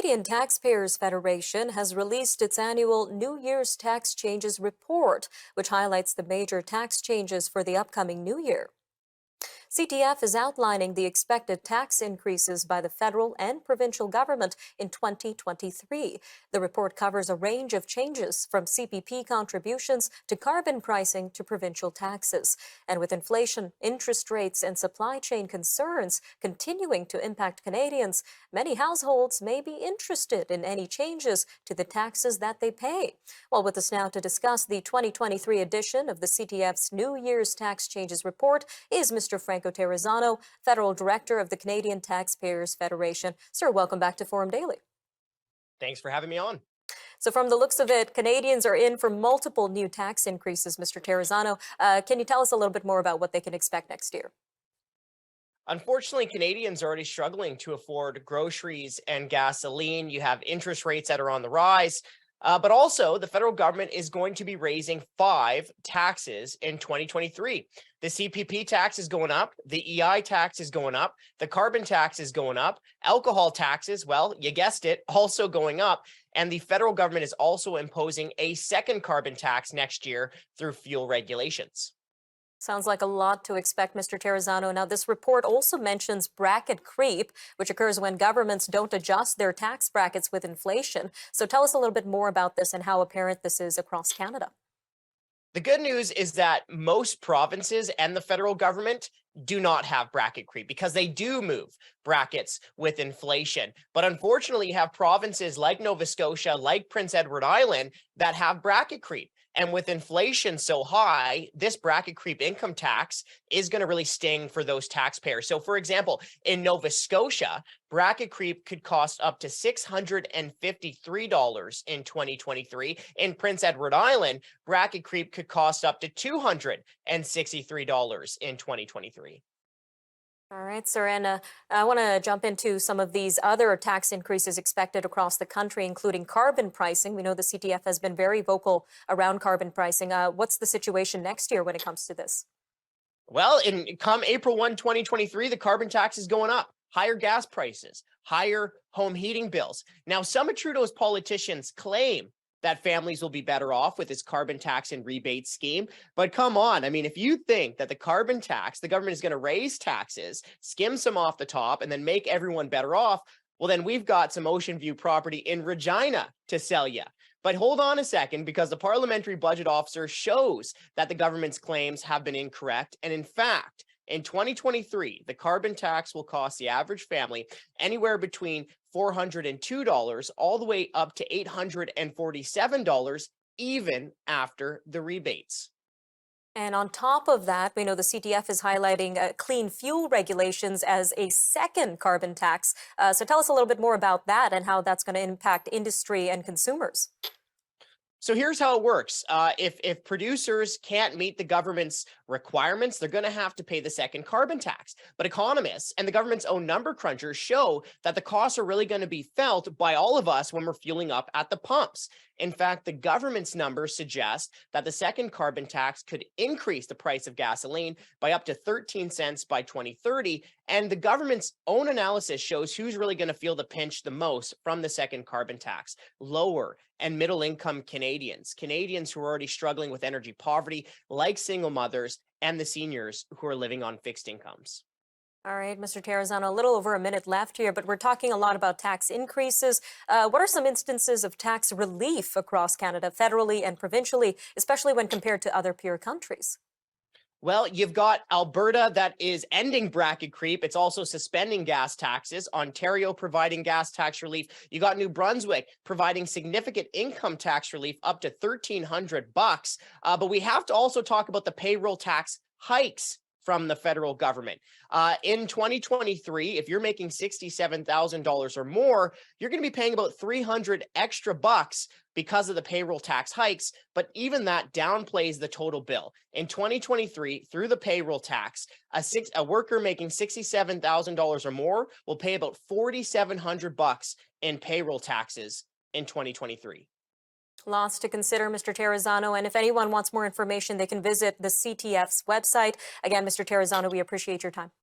Canadian Taxpayers Federation has released its annual New Year's Tax Changes report, which highlights the major tax changes for the upcoming new year. CTF is outlining the expected tax increases by the federal and provincial government in 2023. The report covers a range of changes from CPP contributions to carbon pricing to provincial taxes. And with inflation, interest rates, and supply chain concerns continuing to impact Canadians, many households may be interested in any changes to the taxes that they pay. Well, with us now to discuss the 2023 edition of the CTF's New Year's Tax Changes report is Mr. Franco, Terrazzano, Federal Director of the Canadian Taxpayers Federation. Sir, welcome back to Forum Daily. Thanks for having me on. So from the looks of it, Canadians are in for multiple new tax increases, Mr. Terrazzano. Can you tell us a little bit more about what they can expect next year? Unfortunately, Canadians are already struggling to afford groceries and gasoline. You have interest rates that are on the rise. But also, the federal government is going to be raising 5 taxes in 2023. The CPP tax is going up. The EI tax is going up. The carbon tax is going up. Alcohol taxes, well, you guessed it, also going up. And the federal government is also imposing a second carbon tax next year through fuel regulations. Sounds like a lot to expect, Mr. Terrazzano. Now, this report also mentions bracket creep, which occurs when governments don't adjust their tax brackets with inflation. So tell us a little bit more about this and how apparent this is across Canada. The good news is that most provinces and the federal government do not have bracket creep because they do move brackets with inflation. But unfortunately, you have provinces like Nova Scotia, like Prince Edward Island, that have bracket creep. And with inflation so high, this bracket creep income tax is going to really sting for those taxpayers. So, for example, in Nova Scotia, bracket creep could cost up to $653 in 2023. In Prince Edward Island, bracket creep could cost up to $263 in 2023. All right, sir. And I want to jump into some of these other tax increases expected across the country, including carbon pricing. We know the CTF has been very vocal around carbon pricing. What's the situation next year when it comes to this? Well, come April 1, 2023, the carbon tax is going up. Higher gas prices, higher home heating bills. Now, some of Trudeau's politicians claim that families will be better off with this carbon tax and rebate scheme. But come on, I mean, if you think that the carbon tax, the government is going to raise taxes, skim some off the top, and then make everyone better off, well, then we've got some Ocean View property in Regina to sell you. But hold on a second, because the parliamentary budget officer shows that the government's claims have been incorrect. And in fact, in 2023, the carbon tax will cost the average family anywhere between $402 all the way up to $847, even after the rebates. And on top of that, we know the CTF is highlighting clean fuel regulations as a second carbon tax. So tell us a little bit more about that and how that's going to impact industry and consumers. So here's how it works. If producers can't meet the government's requirements, they're going to have to pay the second carbon tax. But economists and the government's own number crunchers show that the costs are really going to be felt by all of us when we're fueling up at the pumps. In fact, the government's numbers suggest that the second carbon tax could increase the price of gasoline by up to 13 cents by 2030. And the government's own analysis shows who's really going to feel the pinch the most from the second carbon tax: lower and middle income Canadians who are already struggling with energy poverty, like single mothers and the seniors who are living on fixed incomes. All right, Mr. Terrazzano, a little over a minute left here, but we're talking a lot about tax increases. What are some instances of tax relief across Canada, federally and provincially, especially when compared to other peer countries? Well, you've got Alberta that is ending bracket creep. It's also suspending gas taxes. Ontario providing gas tax relief. You got New Brunswick providing significant income tax relief up to $1,300. But we have to also talk about the payroll tax hikes from the federal government. In 2023, if you're making $67,000 or more, you're going to be paying about $300 extra because of the payroll tax hikes, but even that downplays the total bill. In 2023, through the payroll tax, a worker making $67,000 or more will pay about $4,700 in payroll taxes in 2023. Lots to consider, Mr. Terrazzano. And if anyone wants more information, they can visit the CTF's website. Again, Mr. Terrazzano, we appreciate your time.